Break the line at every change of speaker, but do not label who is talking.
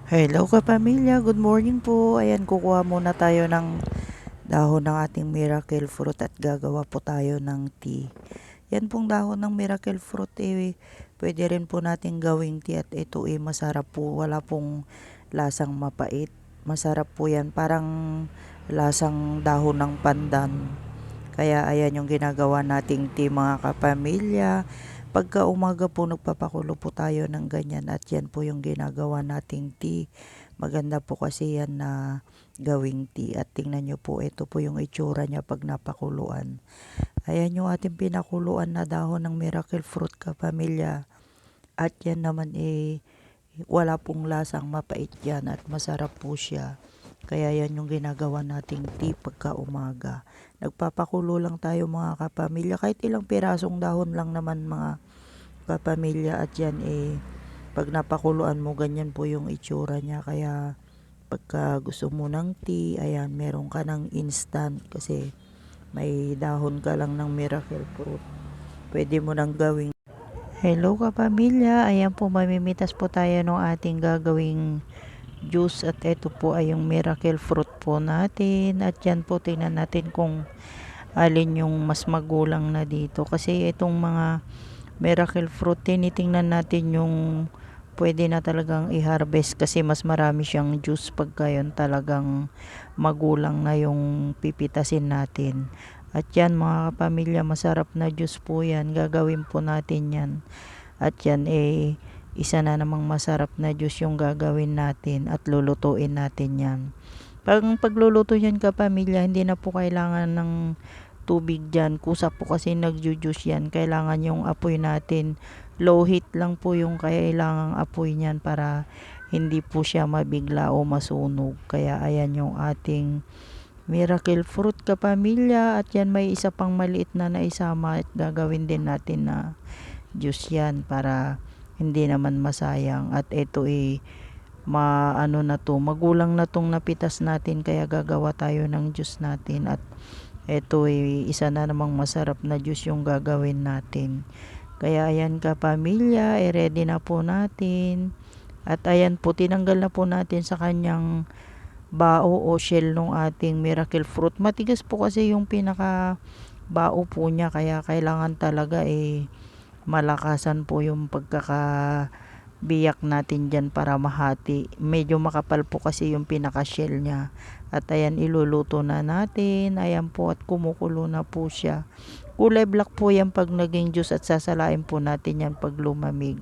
Hello kapamilya, good morning po. Ayan, kukuha muna tayo ng dahon ng ating miracle fruit at gagawa po tayo ng tea. Yan pong dahon ng miracle fruit pwede rin po natin gawing tea at ito masarap po. Wala pong lasang mapait. Masarap po yan, parang lasang dahon ng pandan. Kaya ayan yung ginagawa nating tea mga kapamilya. Pagka umaga po nagpapakulo po tayo ng ganyan at yan po yung ginagawa nating tea. Maganda po kasi yan na gawing tea. At tingnan nyo po, ito po yung itsura niya pag napakuluan. Ayan yung ating pinakuluan na dahon ng miracle fruit kapamilya. At yan naman wala pong lasang mapait yan at masarap po siya. Kaya yan yung ginagawa nating tea pagka umaga. Nagpapakulo lang tayo mga kapamilya. Kahit ilang pirasong dahon lang naman mga kapamilya. At yan pag napakuluan mo, ganyan po yung itsura niya. Kaya pagka gusto mo ng tea, ayan, meron ka ng instant kasi may dahon ka lang ng miracle fruit. Pwede mo nang gawing hello kapamilya, ayan po mamimitas po tayo ng ating gagawing juice at ito po ay yung miracle fruit po natin at yan po tingnan natin kung alin yung mas magulang na dito kasi itong mga miracle fruit tinitingnan natin yung pwede na talagang i-harvest kasi mas marami siyang juice pagka yun talagang magulang na yung pipitasin natin. At yan mga kapamilya, masarap na juice po yan, gagawin po natin yan. At yan isa na namang masarap na juice yung gagawin natin at lulutuin natin yan. Pagluluto yan kapamilya, hindi na po kailangan ng tubig dyan. Kusa po kasi nagjujuice yan. Kailangan yung apoy natin. Low heat lang po yung kailangang apoy niyan para hindi po siya mabigla o masunog. Kaya ayan yung ating miracle fruit kapamilya. At yan may isa pang maliit na naisama at gagawin din natin na juice yan para hindi naman masayang. At ito maano na to, magulang na tong napitas natin kaya gagawa tayo ng juice natin. At ito isa na namang masarap na juice yung gagawin natin. Kaya ayan kapamilya, ready na po natin. At ayan po, tinanggal na po natin sa kanyang bao o shell nung ating miracle fruit. Matigas po kasi yung pinaka bao po niya kaya kailangan talaga malakasan po yung pagkakabiyak natin dyan para mahati. Medyo makapal po kasi yung pinaka shell niya. At ayan, iluluto na natin. Ayan po at kumukulo na po siya. Kulay black po yan pag naging juice at sasalain po natin yan pag lumamig.